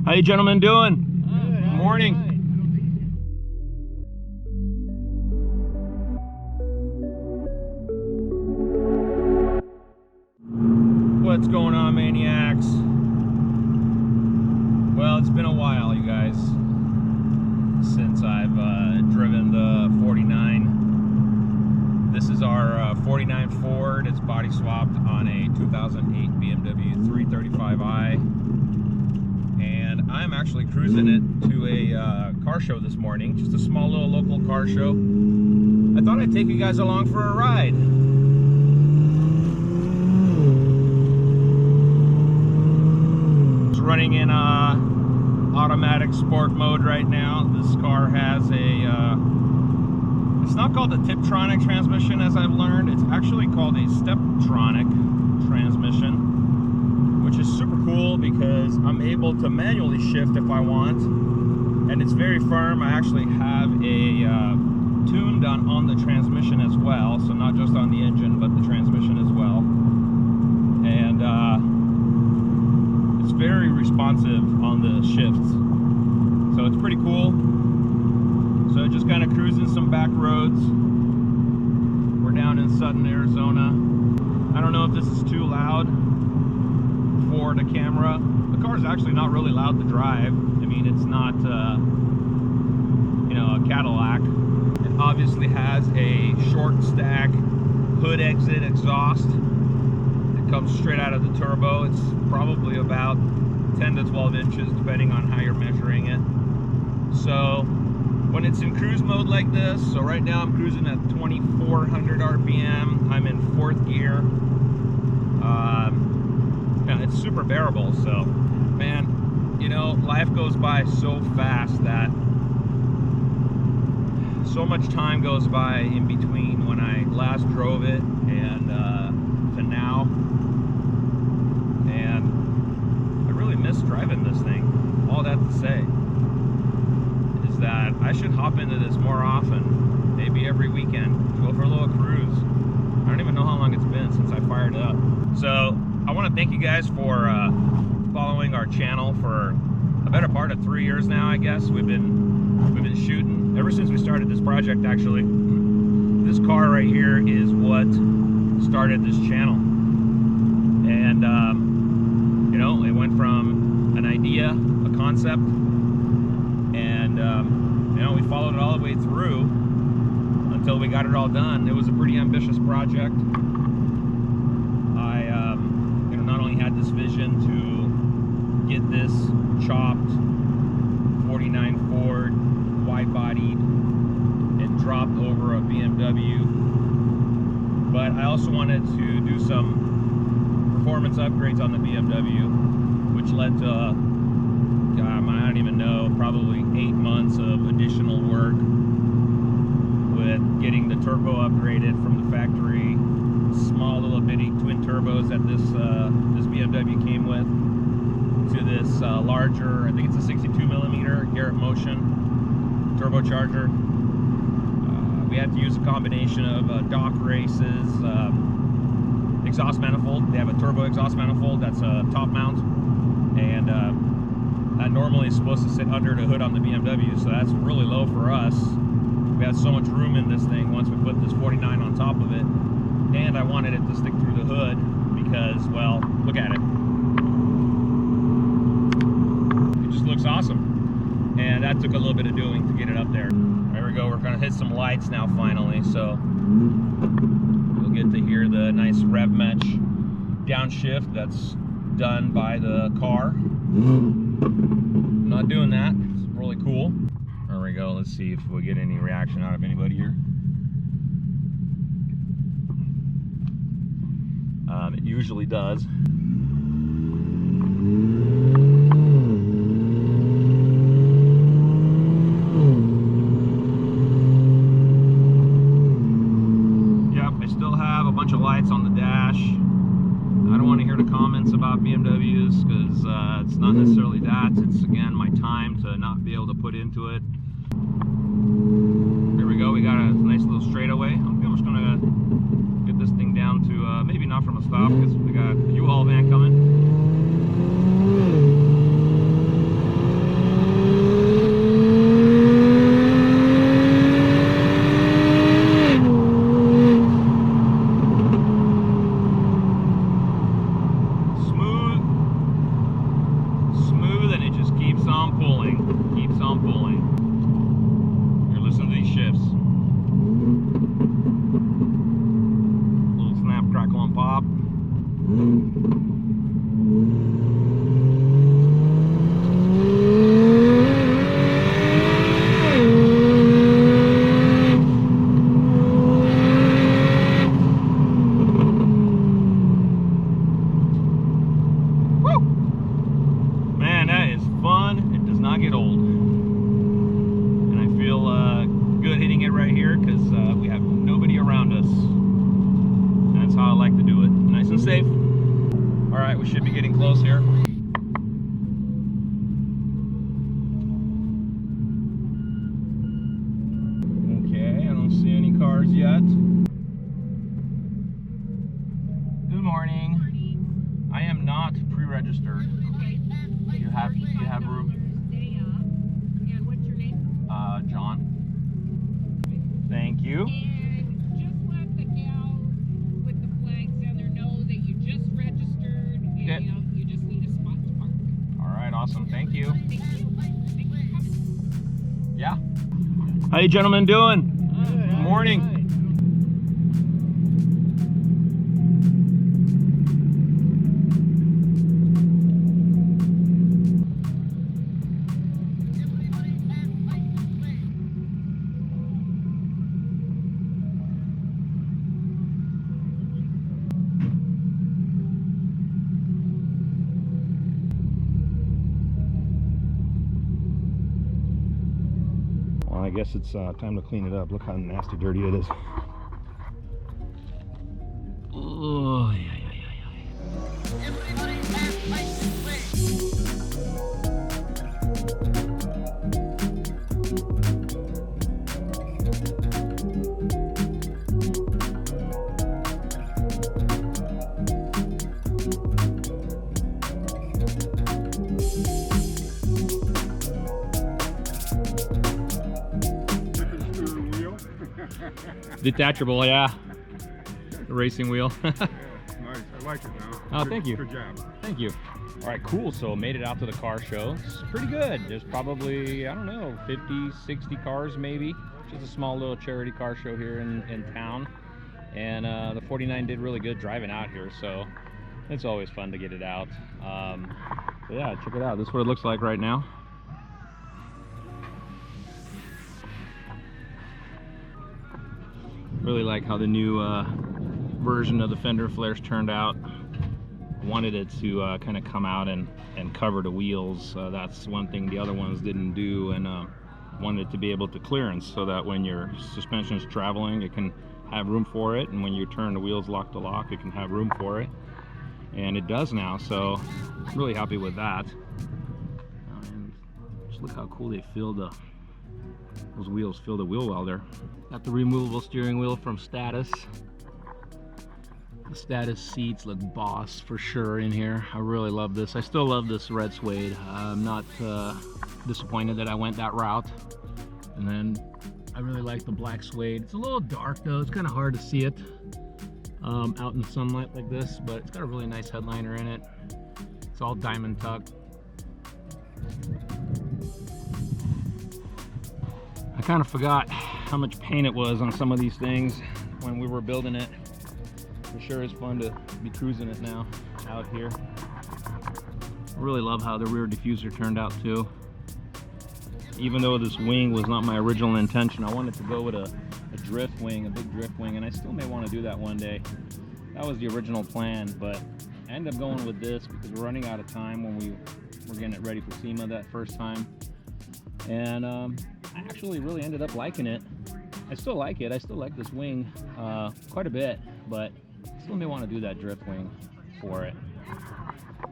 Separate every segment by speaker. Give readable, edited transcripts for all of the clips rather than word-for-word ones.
Speaker 1: How you gentlemen doing?
Speaker 2: Good
Speaker 1: Morning. What's going on, Maniacs? Well, it's been a while, you guys, since I've driven the 49. This is our 49 Ford. It's body swapped on a 2008 BMW 335i. And I'm actually cruising it to a car show this morning, just a small little local car show. I thought I'd take you guys along for a ride. It's running in automatic sport mode right now. This car has a, it's not called the Tiptronic transmission as I've learned. It's actually called a Steptronic transmission, which is super cool because I'm able to manually shift if I want, and it's very firm. I actually have a tune done on the transmission as well, so not just on the engine but the transmission as well, and it's very responsive on the shifts, so it's pretty cool. So just kind of cruising some back roads. We're down in Sutton, Arizona. I don't know if this is too loud for the camera. The car is actually not really loud to drive. I mean, it's not you know, a Cadillac. It obviously has a short stack hood exit exhaust. It comes straight out of the turbo. It's probably about 10 to 12 inches depending on how you're measuring it. So when it's in cruise mode like this, so right now I'm cruising at 2400 RPM. I'm in 4th gear. Yeah, it's super bearable. So, man, you know, life goes by so fast that so much time goes by in between when I last drove it and to now, and I really miss driving this thing. All that to say is that I should hop into this more often, maybe every weekend, go for a little cruise. I don't even know how long it's been since I fired it up. So I want to thank you guys for following our channel for a better part of 3 years now, I guess. We've been shooting ever since we started this project, actually. This car right here is what started this channel. And you know, it went from an idea, a concept, and you know, we followed it all the way through until we got it all done. It was a pretty ambitious project. You know, not only had this vision to get this chopped 49 Ford wide-bodied and dropped over a BMW, but I also wanted to do some performance upgrades on the BMW, which led to I don't even know, probably 8 months of additional work with getting the turbo upgraded from the factory. Small little bitty twin turbos that this BMW came with, to this larger, I think it's a 62mm Garrett Motion turbocharger. We had to use a combination of dock races, exhaust manifold. They have a turbo exhaust manifold that's a top mount, and that normally is supposed to sit under the hood on the BMW, so that's really low for us. We had so much room in this thing once we put this 49 on top of it, and I wanted it to stick through the hood because, well, look at it. It just looks awesome. And that took a little bit of doing to get it up there. There we go, we're gonna hit some lights now finally, so you'll get to hear the nice rev match downshift that's done by the car. I'm not doing that, it's really cool. There we go, let's see if we get any reaction out of anybody here. It usually does. Yep, I still have a bunch of lights on the dash. I don't want to hear the comments about BMWs because it's not necessarily that. It's, again, my time to not be able to put into it. Here we go, we got a nice little straightaway. I'm just going to get this thing down to, maybe not from a stop because we got a U-Haul van coming. I'm pulling. You're listening to these shifts. Little snap, crackle, and pop. Get old, and I feel good hitting it right here because we have nobody around us, and that's how I like to do it, nice and safe. All right, we should be getting close here. Okay, I don't see any cars yet. Good morning. I am not pre-registered. You have room? John. Thank you.
Speaker 2: And just let the gal with the flags down there know that you just registered and you just need a spot to park.
Speaker 1: All right, awesome. Thank you.
Speaker 2: Thank you. Thank you for coming.
Speaker 1: Yeah. How you gentlemen doing? Good morning. I guess it's time to clean it up. Look how nasty dirty it is. Oh, yeah. Detachable, yeah. The racing wheel.
Speaker 3: Nice, I like it now.
Speaker 1: Oh, thank you.
Speaker 3: Good job.
Speaker 1: Thank you. All right, cool. So made it out to the car show. It's pretty good. There's probably, I don't know, 50, 60 cars maybe. Just a small little charity car show here in town. And the 49 did really good driving out here, so it's always fun to get it out. But yeah, check it out. This is what it looks like right now. Really like how the new version of the fender flares turned out. Wanted it to kind of come out and cover the wheels. That's one thing the other ones didn't do, and wanted it to be able to clearance so that when your suspension is traveling, it can have room for it, and when you turn the wheels lock to lock, it can have room for it, and it does now. So really happy with that. And just look how cool they feel those wheels fill the wheel well there. Got the removable steering wheel from Status. The Status seats look boss for sure in here. I really love this. I still love this red suede. I'm not disappointed that I went that route. And then I really like the black suede. It's a little dark though. It's kind of hard to see it out in the sunlight like this, but it's got a really nice headliner in it. It's all diamond tuck. I kind of forgot how much paint it was on some of these things when we were building it. For sure it's fun to be cruising it now out here. I really love how the rear diffuser turned out too. Even though this wing was not my original intention, I wanted to go with a drift wing, a big drift wing, and I still may want to do that one day. That was the original plan, but I ended up going with this because we're running out of time when we were getting it ready for SEMA that first time. And I actually really ended up liking it. I still like it. I still like this wing quite a bit, but still may want to do that drift wing for it.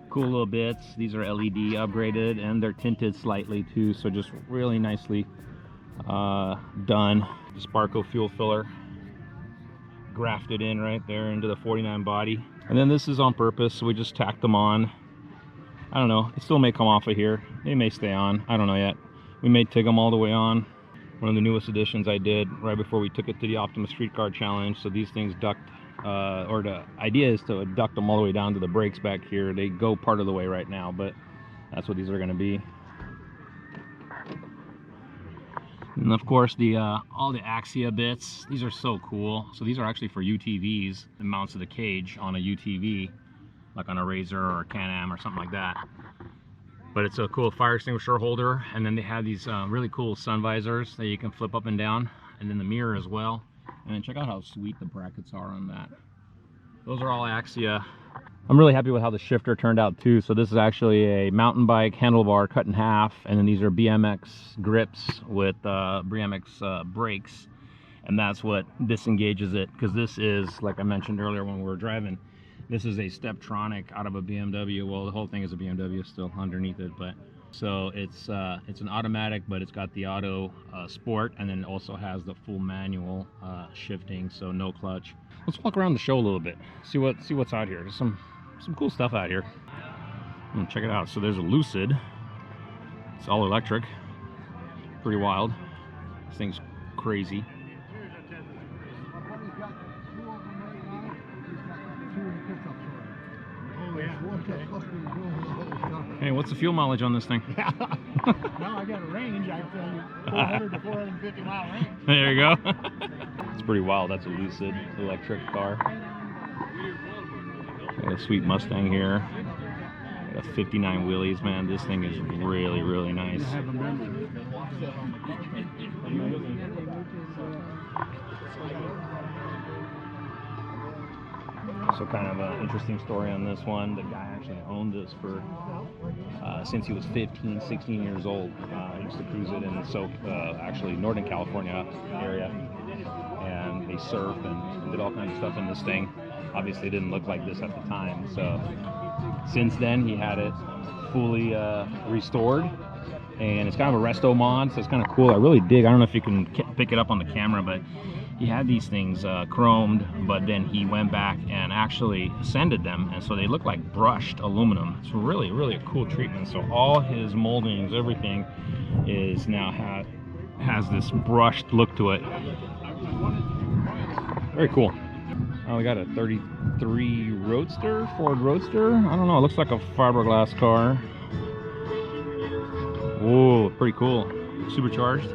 Speaker 1: Cool little bits. These are LED upgraded, and they're tinted slightly too, so just really nicely done. The Sparco fuel filler grafted in right there into the 49 body. And then this is on purpose, so we just tacked them on. I don't know, it still may come off of here. They may stay on, I don't know yet. We may take them all the way on. One of the newest additions I did right before we took it to the Optimus Streetcar Challenge. So these things duct, or the idea is to duct them all the way down to the brakes back here. They go part of the way right now, but that's what these are going to be. And of course the all the Axia bits. These are so cool. So these are actually for UTVs. It mounts to the cage on a UTV, like on a Razor or a Can-Am or something like that. But it's a cool fire extinguisher holder, and then they have these really cool sun visors that you can flip up and down, and then the mirror as well. And then check out how sweet the brackets are on that. Those are all Axia. I'm really happy with how the shifter turned out too. So this is actually a mountain bike handlebar cut in half, and then these are BMX grips with BMX brakes, and that's what disengages it, because this is, like I mentioned earlier when we were driving, this is a Steptronic out of a BMW. Well, the whole thing is a BMW still underneath it, but so it's an automatic, but it's got the auto sport, and then it also has the full manual shifting, so no clutch. Let's walk around the show a little bit, see what's out here. There's some cool stuff out here. Check it out. So there's a Lucid. It's all electric. Pretty wild. This thing's crazy. Hey, what's the fuel mileage on this thing?
Speaker 4: Now I got a range. I tell you, 400 to 450 mile range.
Speaker 1: There you go. It's pretty wild. That's a Lucid electric car. Got a sweet Mustang here. Got a 59 wheelies, man. This thing is really, really nice. So kind of an interesting story on this one. The guy actually owned this for since he was 15, 16 years old. He used to cruise it in actually Northern California area, and they surfed and did all kinds of stuff in this thing. Obviously it didn't look like this at the time, so since then he had it fully restored, and it's kind of a resto mod, so it's kind of cool. I really dig. I don't know if you can pick it up on the camera, but he had these things chromed, but then he went back and actually sanded them, and so they look like brushed aluminum. It's really, really a cool treatment. So all his moldings, everything is now has this brushed look to it. Very cool. Oh, we got a 33 Roadster, Ford Roadster. I don't know, it looks like a fiberglass car. Whoa, pretty cool. Supercharged.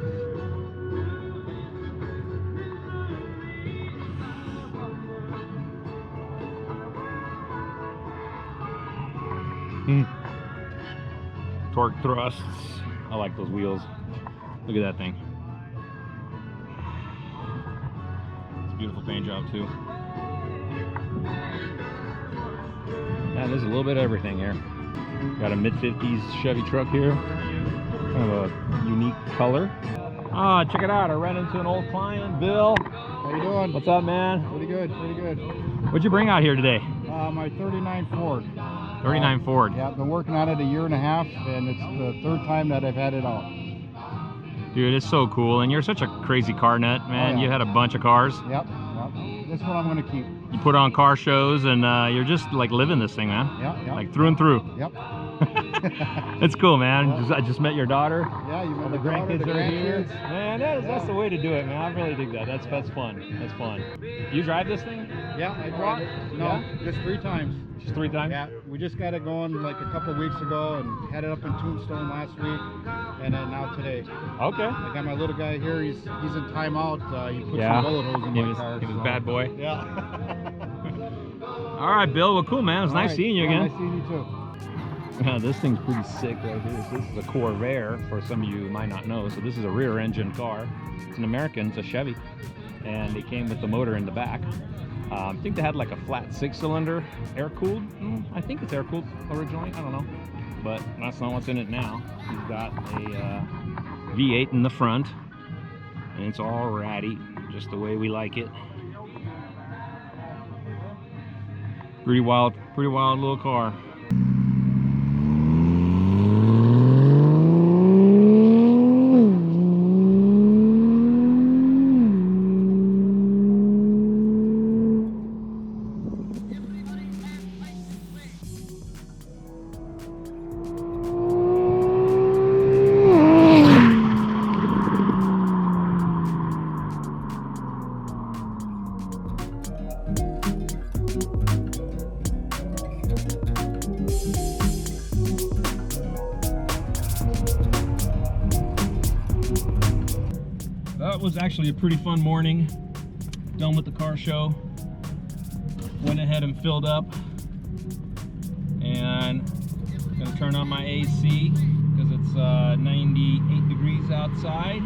Speaker 1: Torque thrusts. I like those wheels. Look at that thing. It's a beautiful paint job too. Yeah, there's a little bit of everything here. Got a mid-50s Chevy truck here. Kind of a unique color. Ah, check it out. I ran into an old client, Bill.
Speaker 4: How you doing?
Speaker 1: What's up, man?
Speaker 4: Pretty good, pretty good.
Speaker 1: What'd you bring out here today?
Speaker 4: My 39 Ford.
Speaker 1: 39 Ford.
Speaker 4: Yeah, I've been working on it a year and a half, and it's the third time that I've had it out.
Speaker 1: Dude, it's so cool, and you're such a crazy car nut, man.
Speaker 4: Oh, yeah.
Speaker 1: You had a bunch of cars.
Speaker 4: Yep. This one I'm going to keep.
Speaker 1: You put on car shows, and you're just like living this thing, man.
Speaker 4: Yep.
Speaker 1: Like through and through.
Speaker 4: Yep.
Speaker 1: It's cool, man.
Speaker 4: Yep.
Speaker 1: I just met your daughter.
Speaker 4: Yeah, you met
Speaker 1: All the
Speaker 4: my daughter,
Speaker 1: grandkids
Speaker 4: the
Speaker 1: are here.
Speaker 4: grandkids.
Speaker 1: Man, that's the way to do it, man. I really dig that. That's fun. That's fun. You drive this thing?
Speaker 4: Yeah, I brought it. No,
Speaker 1: Yeah?
Speaker 4: just 3 times.
Speaker 1: Just 3 times?
Speaker 4: Yeah, we just got it going like a couple of weeks ago and had it up in Tombstone last week, and then now today.
Speaker 1: Okay.
Speaker 4: I got my little guy here. He's in timeout. He put
Speaker 1: Yeah.
Speaker 4: some bullet holes in
Speaker 1: He
Speaker 4: my
Speaker 1: was,
Speaker 4: car.
Speaker 1: he was
Speaker 4: so-
Speaker 1: bad boy.
Speaker 4: Yeah.
Speaker 1: All right, Bill. Well, cool, man. It was nice seeing you
Speaker 4: Yeah,
Speaker 1: again.
Speaker 4: nice seeing you too.
Speaker 1: Yeah, this thing's pretty sick right here. So this is a Corvair, for some of you who might not know. So this is a rear engine car. It's an American, it's a Chevy. And they came with the motor in the back. I think they had like a flat 6-cylinder, air-cooled. I think it's air-cooled originally, I don't know. But that's not what's in it now. He's got a V8 in the front. And it's all ratty, just the way we like it. Pretty wild little car. that was actually a pretty fun morning. Done with the car show. Went ahead and filled up. And I'm gonna turn on my AC because it's 98 degrees outside.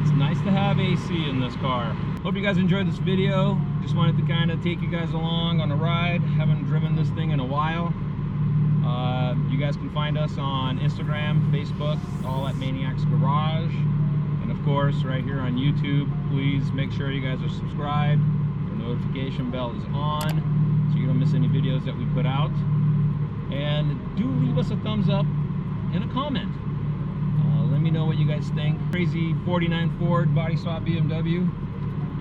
Speaker 1: It's nice to have AC in this car. Hope you guys enjoyed this video. Just wanted to kind of take you guys along on a ride. Haven't driven this thing in a while. You guys can find us on Instagram, Facebook, all at Maniacs Garage. And of course, right here on YouTube, please make sure you guys are subscribed. The notification bell is on so you don't miss any videos that we put out. And do leave us a thumbs up and a comment. Let me know what you guys think. Crazy 49 Ford Body Swapped BMW.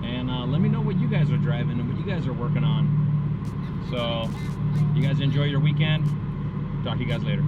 Speaker 1: And let me know what you guys are driving and what you guys are working on. So, you guys enjoy your weekend. Talk to you guys later.